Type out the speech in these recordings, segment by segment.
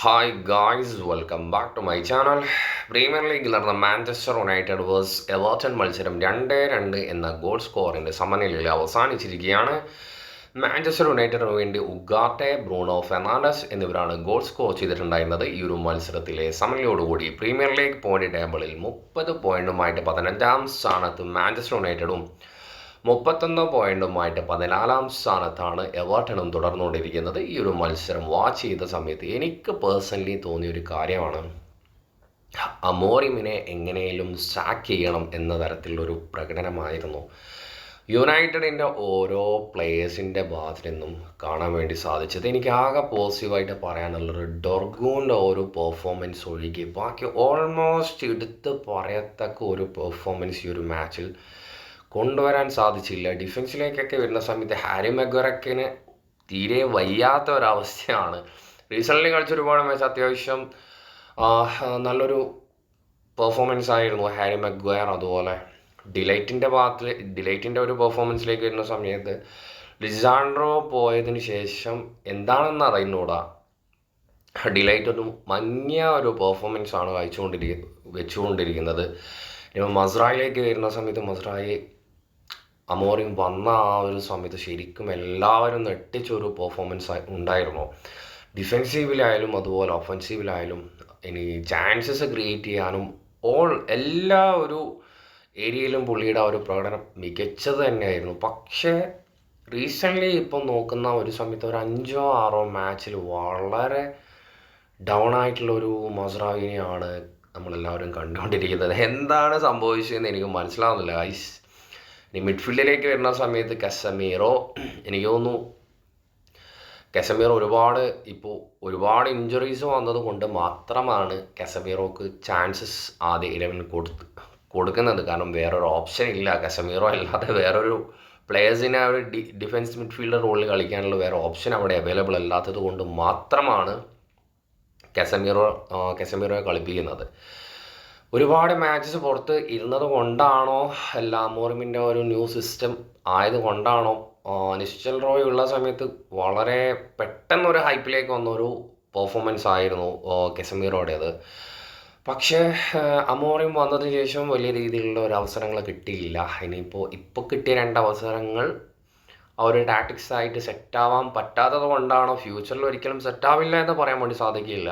Hi guys, welcome back to my channel. Premier ലീഗിൽ നടന്ന Manchester United verse Everton മത്സരം 2-2 എന്ന ഗോൾ സ്കോറിൻ്റെ സമനിലയിൽ അവസാനിച്ചിരിക്കുകയാണ്. മാഞ്ചസ്റ്റർ യുണൈറ്റഡിന് വേണ്ടി ഉഗാട്ടെ, ബ്രൂണോ ഫെർണാണ്ടസ് എന്നിവരാണ് ഗോൾ സ്കോർ ചെയ്തിട്ടുണ്ടായിരുന്നത്. ഈ ഒരു മത്സരത്തിലെ സമനിലയോടുകൂടി പ്രീമിയർ ലീഗ് പോയിന്റ് ടേബിളിൽ 30 പോയിന്റുമായിട്ട് 15ാം സ്ഥാനത്ത് മാഞ്ചസ്റ്റർ യുണൈറ്റഡും 31 പോയിന്റുമായിട്ട് 14ാം സ്ഥാനത്താണ് എവർട്ടണും തുടർന്നുകൊണ്ടിരിക്കുന്നത്. ഈ ഒരു മത്സരം വാച്ച് ചെയ്ത സമയത്ത് എനിക്ക് പേഴ്സണലി തോന്നിയൊരു കാര്യമാണ്, അമോറിമിനെ എങ്ങനെയും സാക്ക് ചെയ്യണം എന്ന തരത്തിലുള്ളൊരു പ്രകടനമായിരുന്നു യുണൈറ്റഡിൻ്റെ ഓരോ പ്ലേയേഴ്സിൻ്റെ ഭാഗത്തു നിന്നും കാണാൻ വേണ്ടി സാധിച്ചത്. എനിക്ക് ആകെ പോസിറ്റീവായിട്ട് പറയാനുള്ളത് ഡോർഗുവിൻ്റെ ഒരു പെർഫോമൻസ് ഒഴികെ ബാക്കി ഓൾമോസ്റ്റ് എടുത്ത് പറയത്തക്ക ഒരു പെർഫോമൻസ് ഈ ഒരു മാച്ചിൽ കൊണ്ടുവരാൻ സാധിച്ചില്ല. ഡിഫൻസിലേക്കൊക്കെ വരുന്ന സമയത്ത് ഹാരി മെഗ്വറക്കിന് തീരെ വയ്യാത്ത ഒരവസ്ഥയാണ്. റീസെൻ്റ്ലി കളിച്ച ഒരുപാട് മാച്ച് അത്യാവശ്യം നല്ലൊരു പെർഫോമൻസ് ആയിരുന്നു ഹാരി മെഗ്വയർ. അതുപോലെ ഡിലൈറ്റിൻ്റെ ഒരു പെർഫോമൻസിലേക്ക് വരുന്ന സമയത്ത് ലിസാൻഡ്രോ പോയതിന് ശേഷം എന്താണെന്ന് അറിയുന്നൂടാ, ഡിലൈറ്റ് ഒരു മങ്ങിയ ഒരു പെർഫോമൻസ് ആണ് വെച്ചുകൊണ്ടിരിക്കുന്നത്. ഇപ്പം മസ്രായിലേക്ക് വരുന്ന സമയത്ത് മസ്രായി അമോറിയും വന്ന ആ ഒരു സമയത്ത് ശരിക്കും എല്ലാവരും നെട്ടിച്ചൊരു പെർഫോമൻസ് ഉണ്ടായിരുന്നു. ഡിഫെൻസീവിലായാലും അതുപോലെ ഒഫൻസീവിലായാലും ഇനി ചാൻസസ് ക്രിയേറ്റ് ചെയ്യാനും എല്ലാ ഒരു ഏരിയയിലും പുള്ളിയുടെ ഒരു പ്രകടനം മികച്ചത് തന്നെയായിരുന്നു. പക്ഷേ റീസെൻ്റ്ലി ഇപ്പം നോക്കുന്ന ഒരു സമയത്ത് ഒരു 5-6 മാച്ചിൽ വളരെ ഡൗൺ ആയിട്ടുള്ളൊരു മസ്രാവിനെയാണ് നമ്മളെല്ലാവരും കണ്ടുകൊണ്ടിരിക്കുന്നത്. എന്താണ് സംഭവിച്ചതെന്ന് എനിക്ക് മനസ്സിലാവുന്നില്ല ഗൈസ്. ഇനി മിഡ്ഫീൽഡിലേക്ക് വരുന്ന സമയത്ത് കസമീറോ, എനിക്ക് തോന്നുന്നു കസമീറോ ഒരുപാട് ഇഞ്ചുറീസ് വന്നത് കൊണ്ട് മാത്രമാണ് കസമീറോക്ക് ചാൻസസ് ആദ്യ 11 കൊടുക്കുന്നത്. കാരണം വേറൊരു ഓപ്ഷൻ ഇല്ല. കസമീറോ അല്ലാതെ വേറൊരു പ്ലേയേഴ്സിനെ ഒരു ഡിഫൻസ് മിഡ്ഫീൽഡർ റോളിൽ കളിക്കാനുള്ള വേറെ ഓപ്ഷൻ അവിടെ അവൈലബിൾ അല്ലാത്തത് കൊണ്ട് മാത്രമാണ് കസമീറോയെ കളിപ്പിക്കുന്നത്. ഒരുപാട് മാച്ചസ് പുറത്ത് ഇരുന്നത് കൊണ്ടാണോ, അമോറിമിൻ്റെ ഒരു ന്യൂ സിസ്റ്റം ആയതുകൊണ്ടാണോ, നിശ്ചൽ റോയ് ഉള്ള സമയത്ത് വളരെ പെട്ടെന്നൊരു ഹൈപ്പിലേക്ക് വന്നൊരു പെർഫോമൻസ് ആയിരുന്നു കസമീറോയുടേത്. പക്ഷേ അമോറിം വന്നതിന് ശേഷം വലിയ രീതിയിലുള്ള ഒരു അവസരങ്ങൾ കിട്ടിയില്ല. ഇപ്പോൾ കിട്ടിയ 2 അവസരങ്ങൾ ഒരു ടാക്ടിക്സ് ആയിട്ട് സെറ്റാവാൻ പറ്റാത്തത് കൊണ്ടാണോ, ഫ്യൂച്ചറിൽ ഒരിക്കലും സെറ്റാവില്ല എന്ന് പറയാൻ വേണ്ടി സാധിക്കില്ല.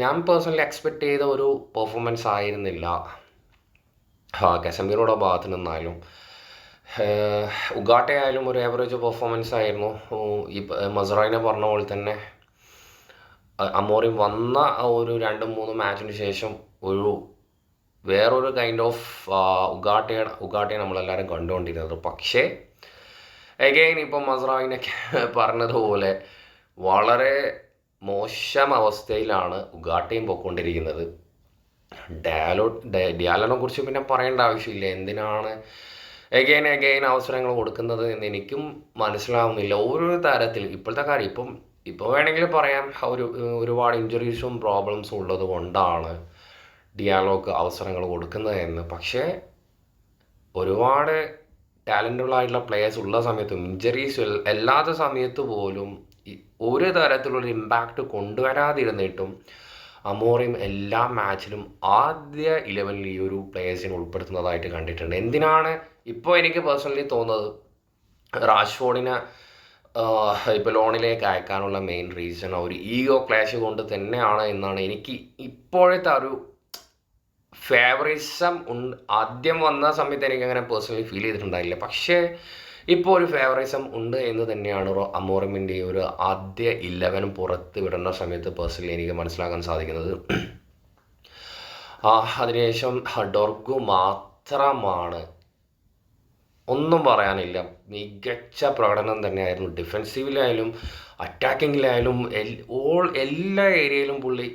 ഞാൻ പേഴ്സണലി എക്സ്പെക്റ്റ് ചെയ്ത ഒരു പെർഫോമൻസ് ആയിരുന്നില്ല കസമീറോയുടെ ഭാഗത്തു നിന്നായാലും. ഉഗാട്ടെ ആയാലും ഒരു ആവറേജ് പെർഫോമൻസ് ആയിരുന്നു. ഈ മസ്രായിനെ പറഞ്ഞ പോലെ തന്നെ അമോറിം വന്ന ഒരു 2-3 മാച്ചിന് ശേഷം വേറൊരു കൈൻഡ് ഓഫ് ഉഗാട്ടെ നമ്മളെല്ലാവരും കണ്ടുകൊണ്ടിരുന്നത്. പക്ഷേ എഗെയിൻ ഇപ്പം മസ്രായിനൊക്കെ പറഞ്ഞതുപോലെ വളരെ മോശം അവസ്ഥയിലാണ് ഉഗാട്ടയും പോയിക്കൊണ്ടിരിക്കുന്നത്. ഡിയാലോനെ കുറിച്ച് പിന്നെ പറയേണ്ട ആവശ്യമില്ല. എന്തിനാണ് എഗെയിൻ അവസരങ്ങൾ കൊടുക്കുന്നത് എന്ന് എനിക്കും മനസ്സിലാവുന്നില്ല. ഓരോ തരത്തിൽ ഇപ്പോഴത്തെ കാര്യം ഇപ്പോൾ വേണമെങ്കിൽ പറയാം ഒരുപാട് ഇഞ്ചുറീസും പ്രോബ്ലംസും ഉള്ളത് കൊണ്ടാണ് ഡിയാലോക്ക് അവസരങ്ങൾ കൊടുക്കുന്നത് എന്ന്. പക്ഷേ ഒരുപാട് ടാലൻ്റബിൾ ആയിട്ടുള്ള പ്ലേയേഴ്സ് ഉള്ള സമയത്തും ഇഞ്ചറീസ് അല്ലാത്ത സമയത്ത് പോലും ഒരു തരത്തിലുള്ള ഇമ്പാക്റ്റ് കൊണ്ടുവരാതിരുന്നിട്ടും അമോറിം എല്ലാ മാച്ചിലും ആദ്യ 11 ഈ ഒരു പ്ലേയേഴ്സിനെ ഉൾപ്പെടുത്തുന്നതായിട്ട് കണ്ടിട്ടുണ്ട്. എന്തിനാണ് ഇപ്പോൾ എനിക്ക് പേഴ്സണലി തോന്നുന്നത്, റാഷ്ഫോർഡിനെ ഇപ്പോൾ ലോണിലേക്ക് അയക്കാനുള്ള മെയിൻ റീസൺ ഒരു ഈഗോ ക്ലാഷ് കൊണ്ട് തന്നെയാണ് എന്നാണ് എനിക്ക് ഇപ്പോഴത്തെ ഒരു ഫേവറിസം ആദ്യം വന്ന സമയത്ത് എനിക്കങ്ങനെ പേഴ്സണലി ഫീൽ ചെയ്തിട്ടുണ്ടായില്ല. പക്ഷേ ഇപ്പോൾ ഒരു ഫേവറിസം ഉണ്ട് എന്ന് തന്നെയാണ് അമോറിമിൻ്റെ ഒരു ആദ്യ 11 പുറത്ത് വിടുന്ന സമയത്ത് പേഴ്സണലി എനിക്ക് മനസ്സിലാക്കാൻ സാധിക്കുന്നത്. അതിനുശേഷം ഡോർഗു മാത്രമാണ്, ഒന്നും പറയാനില്ല, മികച്ച പ്രകടനം തന്നെയായിരുന്നു. ഡിഫെൻസീവിലായാലും അറ്റാക്കിങ്ങിലായാലും എല്ലാ ഏരിയയിലും പുള്ളി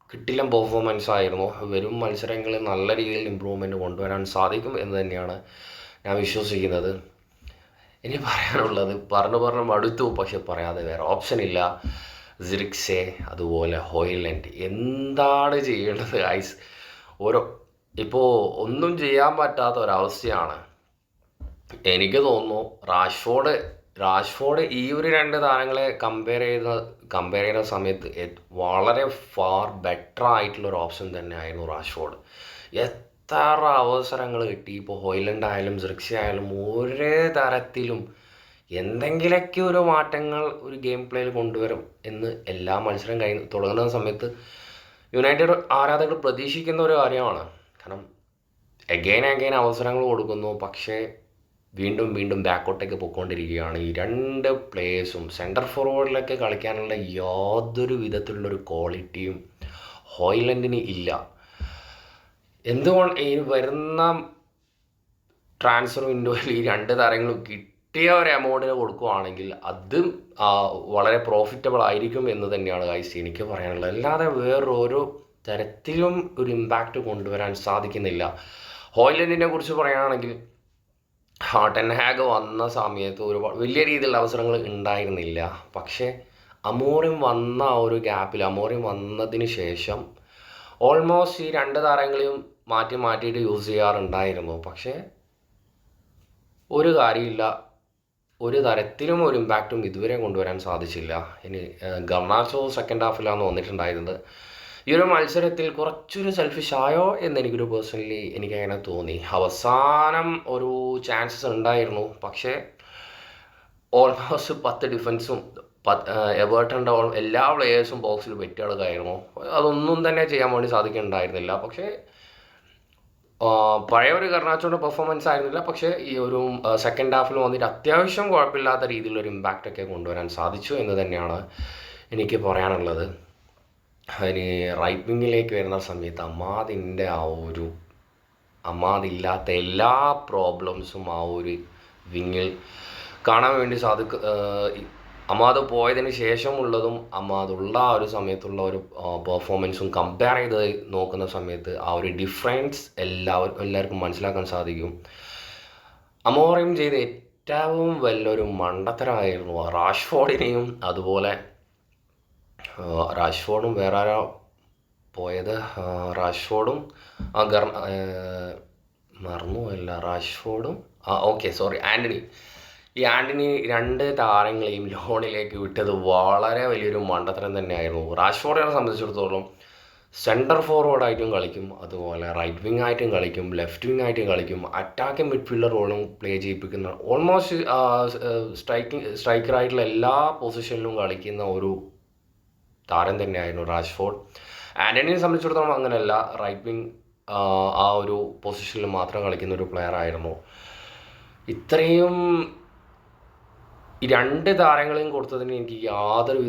കിട്ടില്ല പെർഫോമൻസ് ആയിരുന്നു. വരും മത്സരങ്ങളിൽ നല്ല രീതിയിൽ ഇമ്പ്രൂവ്മെൻറ്റ് കൊണ്ടുവരാൻ സാധിക്കും എന്ന് തന്നെയാണ് ഞാൻ വിശ്വസിക്കുന്നത്. ഇനി പറയാനുള്ളത് പറഞ്ഞു മടുത്തു, പക്ഷെ പറയാതെ വേറെ ഓപ്ഷൻ ഇല്ല. സിറിക്സെ അതുപോലെ ഹോയ്ലൻഡ് എന്താണ് ചെയ്യേണ്ടത് ഗൈസ്? ഇപ്പോൾ ഒന്നും ചെയ്യാൻ പറ്റാത്ത ഒരവസ്ഥയാണ്. എനിക്ക് തോന്നുന്നു റാഷ്ഫോർഡ് റാഷ്ഫോർഡ് ഈ ഒരു 2 താരങ്ങളെ കമ്പയർ ചെയ്യുന്ന സമയത്ത് വളരെ ഫാർ ബെറ്റർ ആയിട്ടുള്ളൊരു ഓപ്ഷൻ തന്നെയായിരുന്നു റാഷ്ഫോർഡ്. എത്ര അവസരങ്ങൾ കിട്ടി. ഇപ്പോൾ ഹോയ്ലൻഡ് ആയാലും സിർക്സി ആയാലും ഒരേ തരത്തിലും എന്തെങ്കിലുമൊക്കെ ഒരു മാറ്റങ്ങൾ ഒരു ഗെയിം പ്ലേയിൽ കൊണ്ടുവരും എന്ന് എല്ലാ മത്സരം തുടങ്ങുന്ന സമയത്ത് യുണൈറ്റഡ് ആരാധകർ പ്രതീക്ഷിക്കുന്ന ഒരു കാര്യമാണ്. കാരണം അഗൈൻ അവസരങ്ങൾ കൊടുക്കുന്നു, പക്ഷേ വീണ്ടും ബാക്കോട്ടേക്ക് പോയിക്കൊണ്ടിരിക്കുകയാണ്. ഈ 2 പ്ലേയേഴ്സും സെൻറ്റർ ഫോർവേഡിലൊക്കെ കളിക്കാനുള്ള യാതൊരു വിധത്തിലുള്ളൊരു ക്വാളിറ്റിയും ഹോയ്ലൻഡിന് ഇല്ല. എന്തുകൊണ്ട് ഈ വരുന്ന ട്രാൻസ്ഫർ വിൻഡോയിൽ ഈ 2 താരങ്ങളും കിട്ടിയ ഒരു എമൗണ്ടിന് കൊടുക്കുകയാണെങ്കിൽ അത് വളരെ പ്രോഫിറ്റബിൾ ആയിരിക്കും എന്ന് തന്നെയാണ് ഗൈസ് എനിക്ക് പറയാനുള്ളത്. അല്ലാതെ വേറൊരു തരത്തിലും ഒരു ഇമ്പാക്റ്റ് കൊണ്ടുവരാൻ സാധിക്കുന്നില്ല. ഹോയ്ലൻഡിനെ കുറിച്ച് പറയുകയാണെങ്കിൽ ടെൻ ഹാഗ് വന്ന സമയത്ത് ഒരുപാട് വലിയ രീതിയിലുള്ള അവസരങ്ങൾ ഉണ്ടായിരുന്നില്ല. പക്ഷേ അമോറിം വന്ന ആ ഒരു ഗ്യാപ്പിൽ, അമോറിം വന്നതിന് ശേഷം ഓൾമോസ്റ്റ് ഈ 2 താരങ്ങളെയും മാറ്റിയിട്ട് യൂസ് ചെയ്യാറുണ്ടായിരുന്നു. പക്ഷേ ഒരു കാര്യമില്ല, ഒരു തരത്തിലും ഒരു ഇമ്പാക്റ്റും ഇതുവരെ കൊണ്ടുവരാൻ സാധിച്ചില്ല. ഇനി ഗർണാച്ചോ സെക്കൻഡ് ഹാഫിലാണ് വന്നിട്ടുണ്ടായിരുന്നത്. ഈ ഒരു മത്സരത്തിൽ കുറച്ചൊരു സെൽഫിഷ് ആയോ എന്നെനിക്കൊരു പേഴ്സണലി എനിക്കങ്ങനെ തോന്നി. അവസാനം ഒരു ചാൻസസ് ഉണ്ടായിരുന്നു, പക്ഷേ ഓൾമോസ്റ്റ് 10 ഡിഫൻസും എവേർട്ടൻ്റെ എല്ലാ പ്ലേയേഴ്സും ബോക്സിൽ വെറ്റിയാളുകയായിരുന്നു. അതൊന്നും തന്നെ ചെയ്യാൻ വേണ്ടി സാധിക്കുന്നുണ്ടായിരുന്നില്ല. പക്ഷേ പഴയ ഒരു ഗർണാച്ചോയുടെ പെർഫോമൻസ് ആയിരുന്നില്ല. പക്ഷേ ഈ ഒരു സെക്കൻഡ് ഹാഫിൽ വന്നിട്ട് അത്യാവശ്യം കുഴപ്പമില്ലാത്ത രീതിയിലൊരു ഇമ്പാക്റ്റൊക്കെ കൊണ്ടുവരാൻ സാധിച്ചു എന്ന് തന്നെയാണ് എനിക്ക് പറയാനുള്ളത്. അതിന് റൈറ്റ് വിങ്ങിലേക്ക് വരുന്ന സമയത്ത് അമ്മാദില്ലാത്ത എല്ലാ പ്രോബ്ലംസും ആ ഒരു വിങ്ങിൽ കാണാൻ വേണ്ടി അമാദ് പോയതിന് ശേഷമുള്ളതും അമാദുള്ള ആ ഒരു സമയത്തുള്ള ഒരു പെർഫോമൻസും കമ്പയർ ചെയ്ത് നോക്കുന്ന സമയത്ത് ആ ഒരു ഡിഫറൻസ് എല്ലാവർക്കും മനസ്സിലാക്കാൻ സാധിക്കും. അമോറിം ചെയ്ത ഏറ്റവും വലിയൊരു മണ്ടത്തരമായിരുന്നു റാഷ്ഫോർഡിനെയും അതുപോലെ റാഷ്ഫോർഡും വേറെ ആരാ പോയത്, റാഷ്ഫോർഡും മറന്നുപോയില്ല, റാഷ്ഫോർഡും ആൻ്റണി. ഈ ആൻ്റണി 2 താരങ്ങളെയും ലോണിലേക്ക് വിട്ടത് വളരെ വലിയൊരു മണ്ടത്തരം തന്നെയായിരുന്നു. റാഷ്ഫോർഡിനെ സംബന്ധിച്ചിടത്തോളം സെൻറ്റർ ഫോർവേഡായിട്ടും കളിക്കും, അതുപോലെ റൈറ്റ് വിങ് ആയിട്ടും കളിക്കും, ലെഫ്റ്റ് വിങ് ആയിട്ടും കളിക്കും, അറ്റാക്കിംഗ് മിഡ്ഫീൽഡർ റോളും പ്ലേ ചെയ്യിപ്പിക്കുന്ന ഓൾമോസ്റ്റ് സ്ട്രൈക്കറായിട്ടുള്ള എല്ലാ പൊസിഷനിലും കളിക്കുന്ന ഒരു താരം തന്നെയായിരുന്നു റാഷ്ഫോർഡ്. ആൻ്റണിയെ സംബന്ധിച്ചിടത്തോളം അങ്ങനെയല്ല, റൈറ്റ് വിങ് ആ ഒരു പൊസിഷനിൽ മാത്രം കളിക്കുന്ന ഒരു പ്ലെയർ ആയിരുന്നു. ഇത്രയും ഈ 2 താരങ്ങളെയും കൊടുത്തതിന് എനിക്ക് യാതൊരു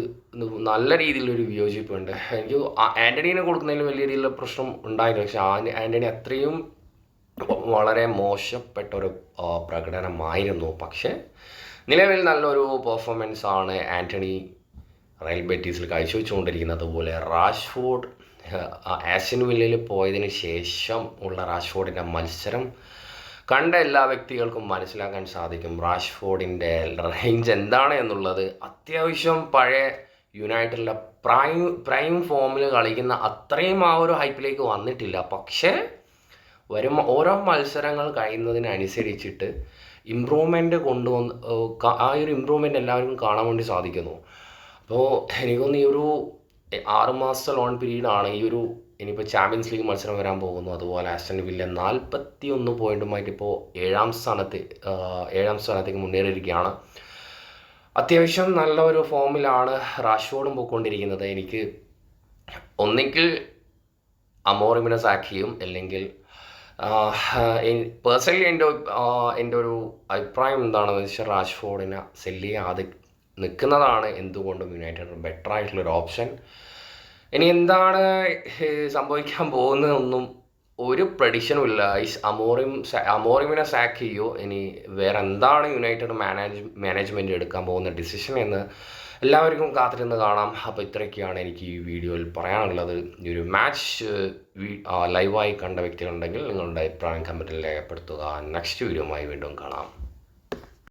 നല്ല രീതിയിലൊരു വിയോജിപ്പുണ്ട്. എനിക്ക് ആൻ്റണീനെ കൊടുക്കുന്നതിൽ വലിയ രീതിയിലുള്ള പ്രശ്നം ഉണ്ടായില്ല. പക്ഷേ ആൻ്റണി അത്രയും വളരെ മോശപ്പെട്ട ഒരു പ്രകടനമായിരുന്നു. പക്ഷേ നിലവിൽ നല്ലൊരു പെർഫോമൻസ് ആണ് ആൻ്റണി റയൽ ബെറ്റീസിൽ കാഴ്ചവെച്ചുകൊണ്ടിരിക്കുന്നത്. അതുപോലെ റാഷ്ഫോർഡ് ആസ്റ്റൺ വില്ലയിൽ പോയതിന് ശേഷം ഉള്ള റാഷ്ഫോർഡിൻ്റെ മത്സരം കണ്ട എല്ലാ വ്യക്തികൾക്കും മനസ്സിലാക്കാൻ സാധിക്കും റാഷ്ഫോർഡിൻ്റെ റേഞ്ച് എന്താണ് എന്നുള്ളത്. അത്യാവശ്യം പഴയ യുണൈറ്റഡിലെ പ്രൈം ഫോമിൽ കളിക്കുന്ന അത്രയും ആ ഒരു ഹൈപ്പിലേക്ക് വന്നിട്ടില്ല. പക്ഷേ ഓരോ മത്സരങ്ങൾ കഴിയുന്നതിനനുസരിച്ചിട്ട് ഇമ്പ്രൂവ്മെൻ്റ് കൊണ്ടുവന്ന് ആ ഒരു ഇമ്പ്രൂവ്മെൻ്റ് എല്ലാവർക്കും കാണാൻ വേണ്ടി സാധിക്കുന്നു. അപ്പോൾ എനിക്കൊന്ന് ഈ ഒരു 6 മാസത്തെ ലോൺ പീരീഡാണ് ഇനിയിപ്പോൾ ചാമ്പ്യൻസ് ലീഗ് മത്സരം വരാൻ പോകുന്നു. അതുപോലെ ആസ്റ്റൺ വില്ല 41 പോയിൻറ്റുമായിട്ട് ഇപ്പോൾ 7ാം സ്ഥാനത്തേക്ക് മുന്നേറിയിരിക്കുകയാണ്. അത്യാവശ്യം നല്ല ഒരു ഫോമിലാണ് റാഷ്ഫോർഡും പോയിക്കൊണ്ടിരിക്കുന്നത്. എനിക്ക് ഒന്നെങ്കിൽ അമോറിമിനെ സാക്ക് ചെയ്യും, അല്ലെങ്കിൽ പേഴ്സണലി എൻ്റെ ഒരു അഭിപ്രായം എന്താണെന്ന് വെച്ചാൽ റാഷ്ഫോർഡിനെ സെല്ല് ചെയ്യാതെ നിൽക്കുന്നതാണ് എന്തുകൊണ്ടും യുണൈറ്റഡ് ബെറ്റർ ആയിട്ടുള്ളൊരു ഓപ്ഷൻ. ഇനി എന്താണ് സംഭവിക്കാൻ പോകുന്നതൊന്നും ഒരു പ്രഡിക്ഷനും ഇല്ല. അമോറിമിനെ സാക്ക് ചെയ്യോ, ഇനി വേറെ എന്താണ് യുണൈറ്റഡ് മാനേജ്മെൻറ്റ് എടുക്കാൻ പോകുന്ന ഡിസിഷൻ എന്ന് എല്ലാവർക്കും കാത്തിരുന്ന് കാണാം. അപ്പോൾ ഇത്രയൊക്കെയാണ് എനിക്ക് ഈ വീഡിയോയിൽ പറയാനുള്ളത്. ഈ ഒരു മാച്ച് ലൈവായി കണ്ട വ്യക്തികളുണ്ടെങ്കിൽ നിങ്ങളുടെ അഭിപ്രായം കമൻറ്റിൽ രേഖപ്പെടുത്തുക. നെക്സ്റ്റ് വീഡിയോയുമായി വീണ്ടും കാണാം.